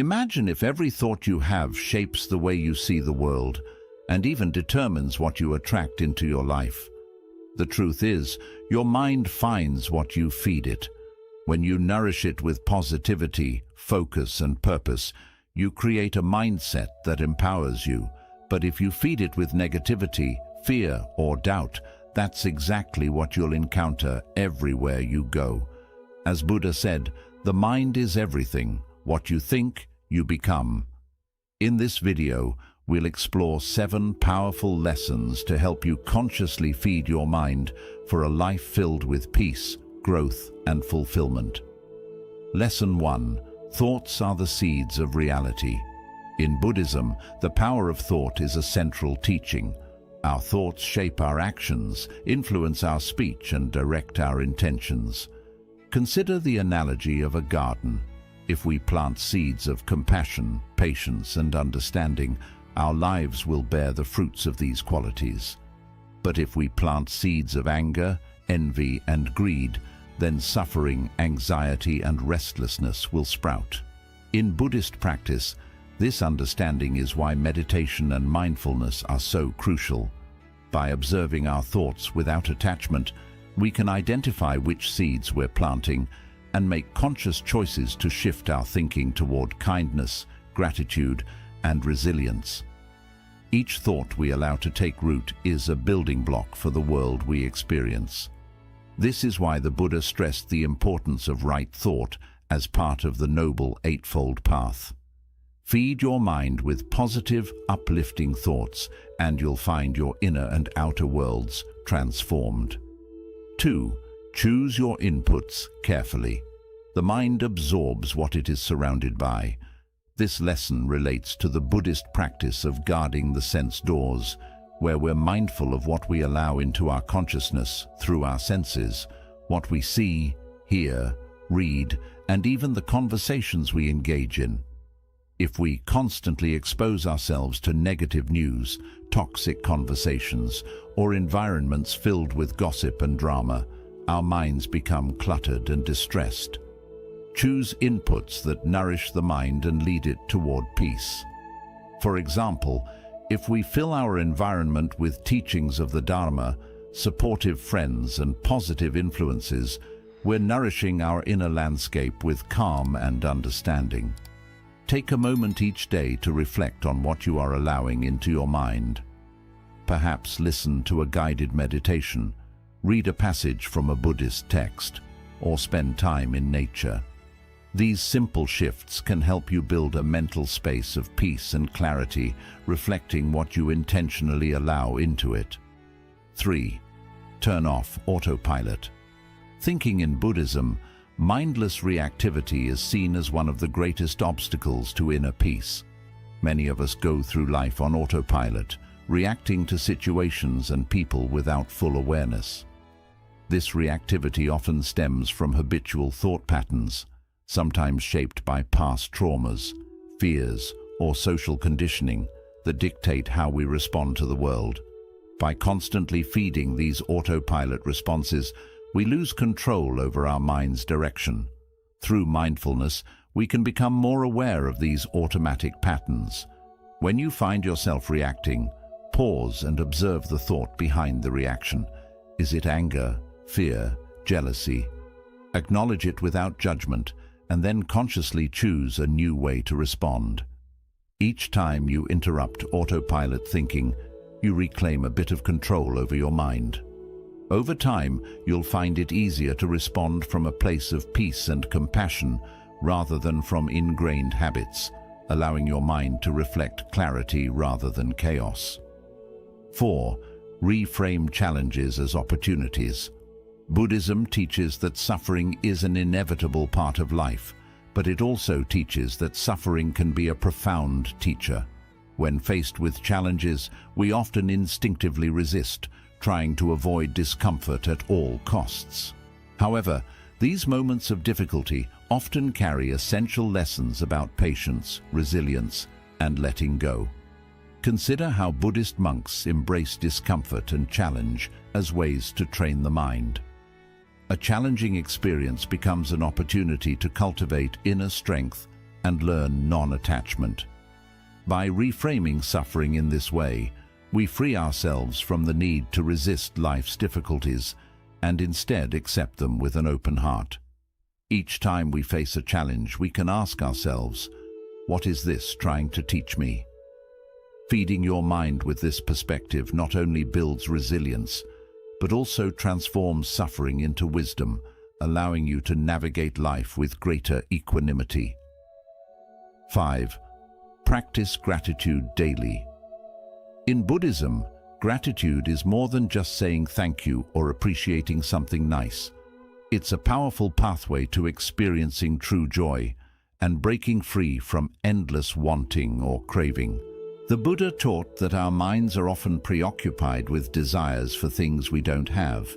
Imagine if every thought you have shapes the way you see the world and even determines what you attract into your life. The truth is, your mind finds what you feed it. When you nourish it with positivity, focus, and purpose, you create a mindset that empowers you. But if you feed it with negativity, fear, or doubt, that's exactly what you'll encounter everywhere you go. As Buddha said, the mind is everything. What you think, you become. In this video, we'll explore 7 powerful lessons to help you consciously feed your mind for a life filled with peace, growth, and fulfillment. Lesson 1. Thoughts are the seeds of reality. In Buddhism, the power of thought is a central teaching. Our thoughts shape our actions, influence our speech, and direct our intentions. Consider the analogy of a garden. If we plant seeds of compassion, patience, and understanding, our lives will bear the fruits of these qualities. But if we plant seeds of anger, envy, and greed, then suffering, anxiety, and restlessness will sprout. In Buddhist practice, this understanding is why meditation and mindfulness are so crucial. By observing our thoughts without attachment, we can identify which seeds we're planting and make conscious choices to shift our thinking toward kindness, gratitude, and resilience. Each thought we allow to take root is a building block for the world we experience. This is why the Buddha stressed the importance of right thought as part of the Noble Eightfold Path. Feed your mind with positive, uplifting thoughts, and you'll find your inner and outer worlds transformed. 2. Choose your inputs carefully. The mind absorbs what it is surrounded by. This lesson relates to the Buddhist practice of guarding the sense doors, where we're mindful of what we allow into our consciousness through our senses, what we see, hear, read, and even the conversations we engage in. If we constantly expose ourselves to negative news, toxic conversations, or environments filled with gossip and drama, our minds become cluttered and distressed. Choose inputs that nourish the mind and lead it toward peace. For example, if we fill our environment with teachings of the Dharma, supportive friends, and positive influences, we're nourishing our inner landscape with calm and understanding. Take a moment each day to reflect on what you are allowing into your mind. Perhaps listen to a guided meditation, read a passage from a Buddhist text, or spend time in nature. These simple shifts can help you build a mental space of peace and clarity, reflecting what you intentionally allow into it. 3. Turn off autopilot. Thinking in Buddhism, mindless reactivity is seen as one of the greatest obstacles to inner peace. Many of us go through life on autopilot, reacting to situations and people without full awareness. This reactivity often stems from habitual thought patterns, sometimes shaped by past traumas, fears, or social conditioning that dictate how we respond to the world. By constantly feeding these autopilot responses, we lose control over our mind's direction. Through mindfulness, we can become more aware of these automatic patterns. When you find yourself reacting, pause and observe the thought behind the reaction. Is it anger, fear, jealousy? Acknowledge it without judgment, and then consciously choose a new way to respond. Each time you interrupt autopilot thinking, you reclaim a bit of control over your mind. Over time, you'll find it easier to respond from a place of peace and compassion rather than from ingrained habits, allowing your mind to reflect clarity rather than chaos. 4. Reframe challenges as opportunities. Buddhism teaches that suffering is an inevitable part of life, but it also teaches that suffering can be a profound teacher. When faced with challenges, we often instinctively resist, trying to avoid discomfort at all costs. However, these moments of difficulty often carry essential lessons about patience, resilience, and letting go. Consider how Buddhist monks embrace discomfort and challenge as ways to train the mind. A challenging experience becomes an opportunity to cultivate inner strength, and learn non-attachment. By reframing suffering in this way, we free ourselves from the need to resist life's difficulties and instead accept them with an open heart. Each time we face a challenge, we can ask ourselves, what is this trying to teach me? Feeding your mind with this perspective not only builds resilience, but also transforms suffering into wisdom, allowing you to navigate life with greater equanimity. 5. Practice gratitude daily. In Buddhism, gratitude is more than just saying thank you or appreciating something nice. It's a powerful pathway to experiencing true joy and breaking free from endless wanting or craving. The Buddha taught that our minds are often preoccupied with desires for things we don't have.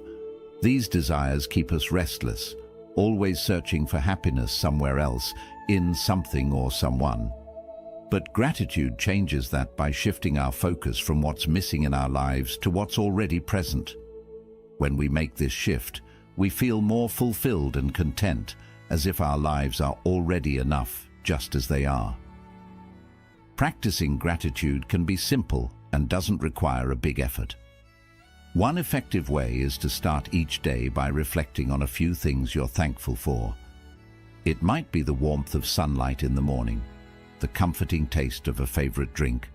These desires keep us restless, always searching for happiness somewhere else, in something or someone. But gratitude changes that by shifting our focus from what's missing in our lives to what's already present. When we make this shift, we feel more fulfilled and content, as if our lives are already enough just as they are. Practicing gratitude can be simple and doesn't require a big effort. One effective way is to start each day by reflecting on a few things you're thankful for. It might be the warmth of sunlight in the morning, the comforting taste of a favorite drink,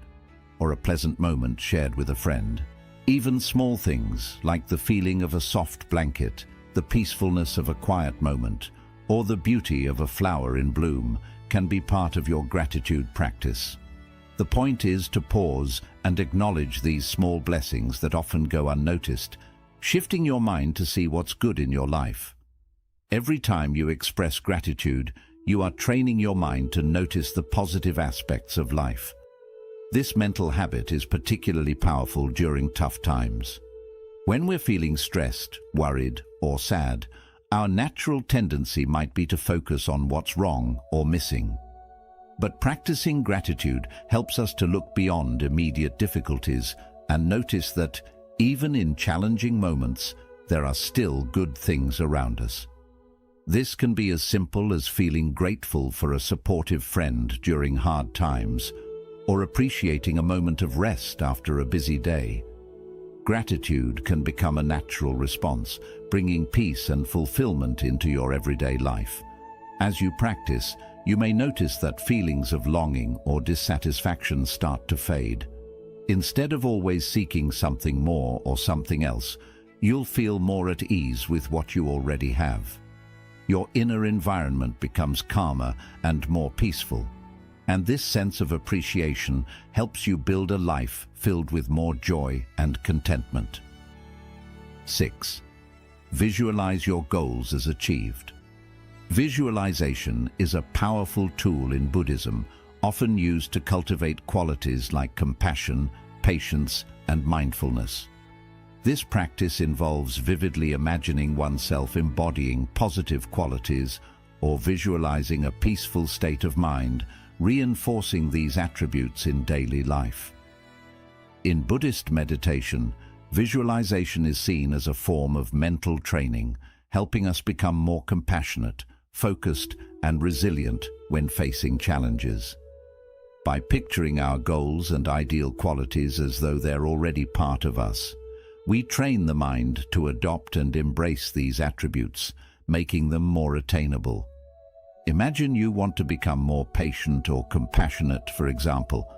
or a pleasant moment shared with a friend. Even small things like the feeling of a soft blanket, the peacefulness of a quiet moment, or the beauty of a flower in bloom can be part of your gratitude practice. The point is to pause and acknowledge these small blessings that often go unnoticed, shifting your mind to see what's good in your life. Every time you express gratitude, you are training your mind to notice the positive aspects of life. This mental habit is particularly powerful during tough times. When we're feeling stressed, worried, or sad, our natural tendency might be to focus on what's wrong or missing. But practicing gratitude helps us to look beyond immediate difficulties and notice that, even in challenging moments, there are still good things around us. This can be as simple as feeling grateful for a supportive friend during hard times, or appreciating a moment of rest after a busy day. Gratitude can become a natural response, bringing peace and fulfillment into your everyday life. As you practice, you may notice that feelings of longing or dissatisfaction start to fade. Instead of always seeking something more or something else, you'll feel more at ease with what you already have. Your inner environment becomes calmer and more peaceful, and this sense of appreciation helps you build a life filled with more joy and contentment. 6. Visualize your goals as achieved. Visualization is a powerful tool in Buddhism, often used to cultivate qualities like compassion, patience, and mindfulness. This practice involves vividly imagining oneself embodying positive qualities or visualizing a peaceful state of mind, reinforcing these attributes in daily life. In Buddhist meditation, visualization is seen as a form of mental training, helping us become more compassionate, focused, and resilient when facing challenges. By picturing our goals and ideal qualities as though they're already part of us, we train the mind to adopt and embrace these attributes, making them more attainable. Imagine you want to become more patient or compassionate, for example.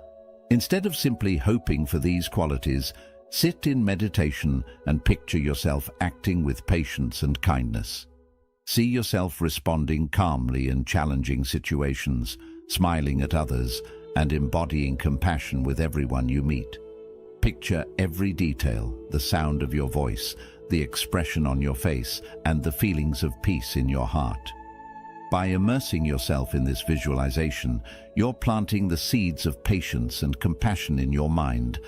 Instead of simply hoping for these qualities, sit in meditation and picture yourself acting with patience and kindness. See yourself responding calmly in challenging situations, smiling at others, and embodying compassion with everyone you meet. Picture every detail, the sound of your voice, the expression on your face, and the feelings of peace in your heart. By immersing yourself in this visualization, you're planting the seeds of patience and compassion in your mind,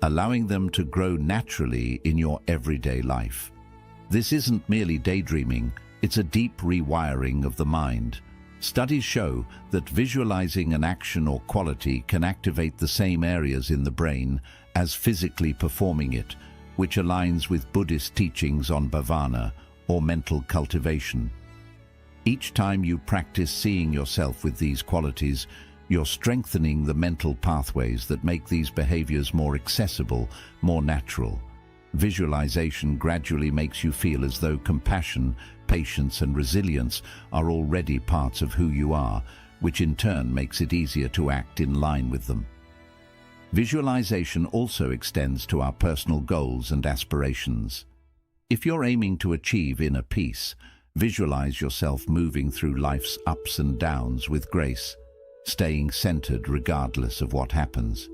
allowing them to grow naturally in your everyday life. This isn't merely daydreaming, it's a deep rewiring of the mind. Studies show that visualizing an action or quality can activate the same areas in the brain as physically performing it, which aligns with Buddhist teachings on bhavana, or mental cultivation. Each time you practice seeing yourself with these qualities, you're strengthening the mental pathways that make these behaviors more accessible, more natural. Visualization gradually makes you feel as though compassion, patience, and resilience are already parts of who you are, which in turn makes it easier to act in line with them. Visualization also extends to our personal goals and aspirations. If you're aiming to achieve inner peace, visualize yourself moving through life's ups and downs with grace, staying centered regardless of what happens.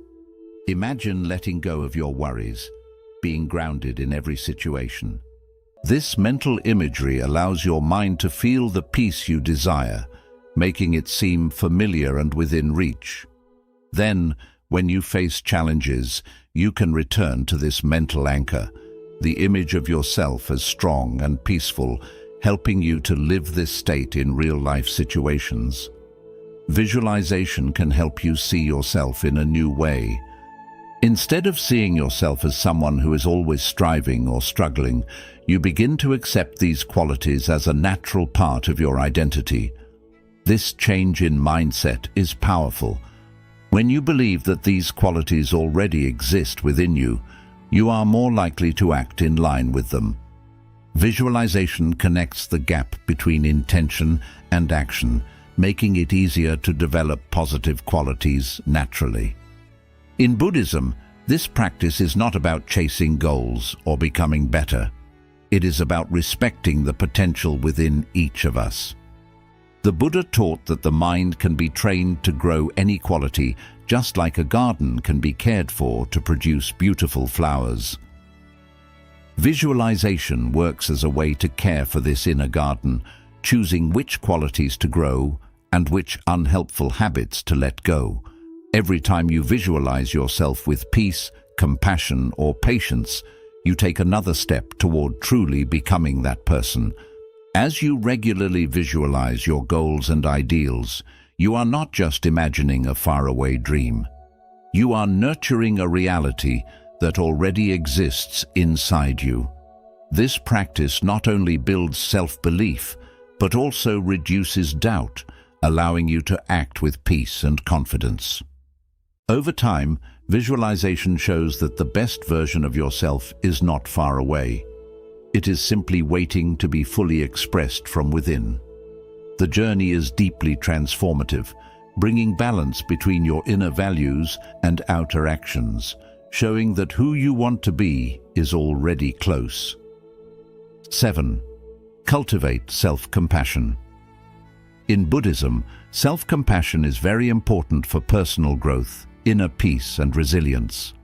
Imagine letting go of your worries, being grounded in every situation. This mental imagery allows your mind to feel the peace you desire, making it seem familiar and within reach. Then, when you face challenges, you can return to this mental anchor, the image of yourself as strong and peaceful, helping you to live this state in real-life situations. Visualization can help you see yourself in a new way. Instead of seeing yourself as someone who is always striving or struggling, you begin to accept these qualities as a natural part of your identity. This change in mindset is powerful. When you believe that these qualities already exist within you, you are more likely to act in line with them. Visualization connects the gap between intention and action, making it easier to develop positive qualities naturally. In Buddhism, this practice is not about chasing goals or becoming better. It is about respecting the potential within each of us. The Buddha taught that the mind can be trained to grow any quality, just like a garden can be cared for to produce beautiful flowers. Visualization works as a way to care for this inner garden, choosing which qualities to grow and which unhelpful habits to let go. Every time you visualize yourself with peace, compassion, or patience, you take another step toward truly becoming that person. As you regularly visualize your goals and ideals, you are not just imagining a faraway dream. You are nurturing a reality that already exists inside you. This practice not only builds self-belief, but also reduces doubt, allowing you to act with peace and confidence. Over time, visualization shows that the best version of yourself is not far away. It is simply waiting to be fully expressed from within. The journey is deeply transformative, bringing balance between your inner values and outer actions, showing that who you want to be is already close. 7. Cultivate self-compassion. In Buddhism, self-compassion is very important for personal growth, inner peace, and resilience.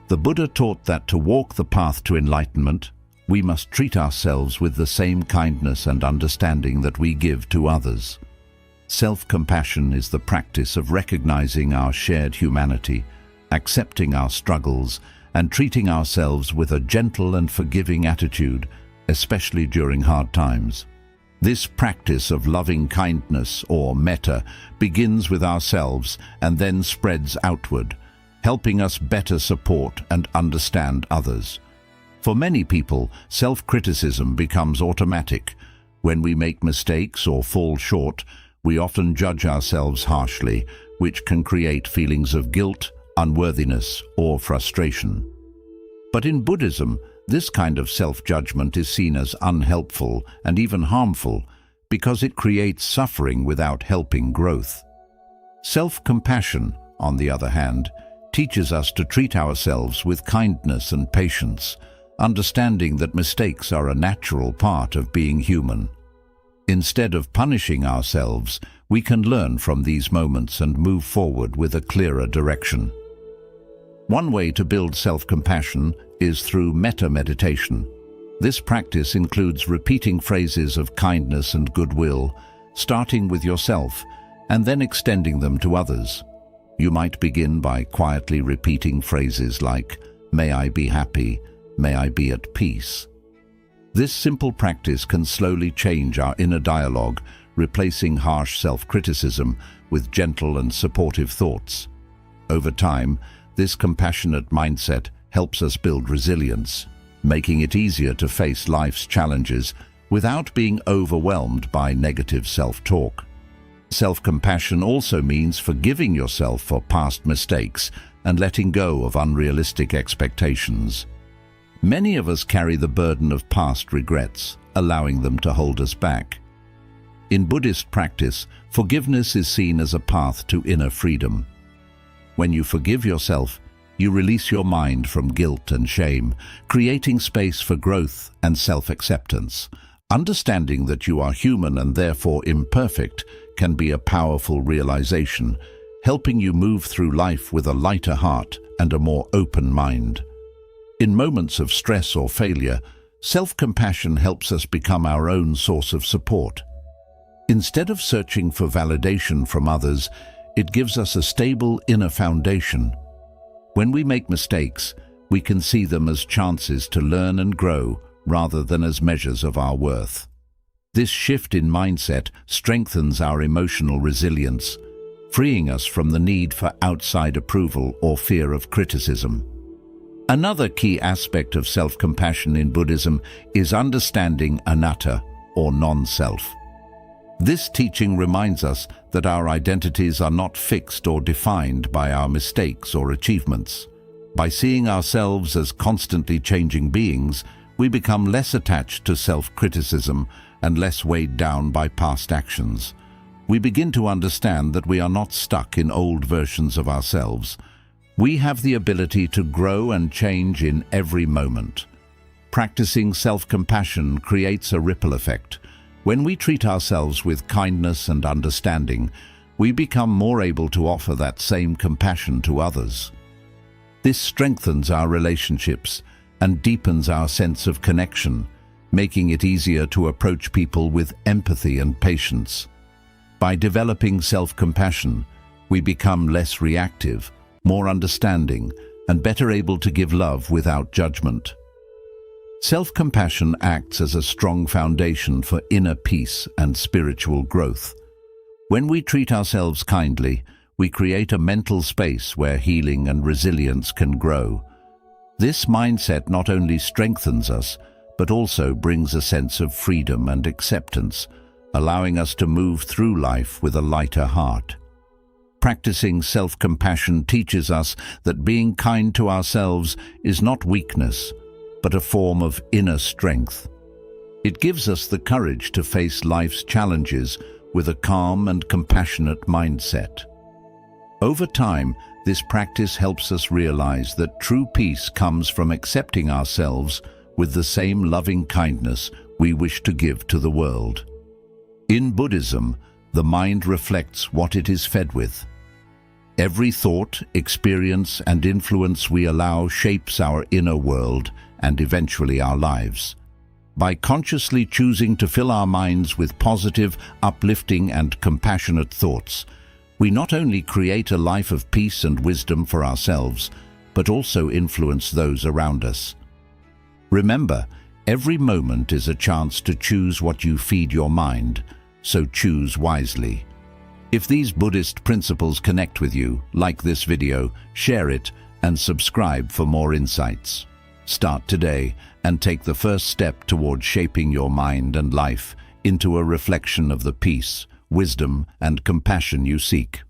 The Buddha taught that to walk the path to enlightenment, we must treat ourselves with the same kindness and understanding that we give to others. Self-compassion is the practice of recognizing our shared humanity, accepting our struggles, and treating ourselves with a gentle and forgiving attitude, especially during hard times. This practice of loving kindness, or metta, begins with ourselves and then spreads outward, helping us better support and understand others. For many people, self-criticism becomes automatic. When we make mistakes or fall short, we often judge ourselves harshly, which can create feelings of guilt, unworthiness, or frustration. But in Buddhism, this kind of self-judgment is seen as unhelpful and even harmful because it creates suffering without helping growth. Self-compassion, on the other hand, teaches us to treat ourselves with kindness and patience, understanding that mistakes are a natural part of being human. Instead of punishing ourselves, we can learn from these moments and move forward with a clearer direction. One way to build self-compassion is through metta meditation. This practice includes repeating phrases of kindness and goodwill, starting with yourself and then extending them to others. You might begin by quietly repeating phrases like, "May I be happy," "May I be at peace." This simple practice can slowly change our inner dialogue, replacing harsh self-criticism with gentle and supportive thoughts. Over time, this compassionate mindset helps us build resilience, making it easier to face life's challenges without being overwhelmed by negative self-talk. Self-compassion also means forgiving yourself for past mistakes and letting go of unrealistic expectations. Many of us carry the burden of past regrets, allowing them to hold us back. In Buddhist practice, forgiveness is seen as a path to inner freedom. When you forgive yourself, you release your mind from guilt and shame, creating space for growth and self-acceptance. Understanding that you are human and therefore imperfect can be a powerful realization, helping you move through life with a lighter heart and a more open mind. In moments of stress or failure, self-compassion helps us become our own source of support. Instead of searching for validation from others, it gives us a stable inner foundation. When we make mistakes, we can see them as chances to learn and grow rather than as measures of our worth. This shift in mindset strengthens our emotional resilience, freeing us from the need for outside approval or fear of criticism. Another key aspect of self-compassion in Buddhism is understanding anatta, or non-self. This teaching reminds us that our identities are not fixed or defined by our mistakes or achievements. By seeing ourselves as constantly changing beings, we become less attached to self-criticism and less weighed down by past actions. We begin to understand that we are not stuck in old versions of ourselves. We have the ability to grow and change in every moment. Practicing self-compassion creates a ripple effect. When we treat ourselves with kindness and understanding, we become more able to offer that same compassion to others. This strengthens our relationships and deepens our sense of connection, making it easier to approach people with empathy and patience. By developing self-compassion, we become less reactive, more understanding, and better able to give love without judgment. Self-compassion acts as a strong foundation for inner peace and spiritual growth. When we treat ourselves kindly, we create a mental space where healing and resilience can grow. This mindset not only strengthens us, but also brings a sense of freedom and acceptance, allowing us to move through life with a lighter heart. Practicing self-compassion teaches us that being kind to ourselves is not weakness, but a form of inner strength. It gives us the courage to face life's challenges with a calm and compassionate mindset. Over time, this practice helps us realize that true peace comes from accepting ourselves with the same loving kindness we wish to give to the world. In Buddhism, the mind reflects what it is fed with. Every thought, experience, and influence we allow shapes our inner world and eventually our lives. By consciously choosing to fill our minds with positive, uplifting, and compassionate thoughts, we not only create a life of peace and wisdom for ourselves, but also influence those around us. Remember, every moment is a chance to choose what you feed your mind, so choose wisely. If these Buddhist principles connect with you, like this video, share it, and subscribe for more insights. Start today and take the first step toward shaping your mind and life into a reflection of the peace, wisdom, and compassion you seek.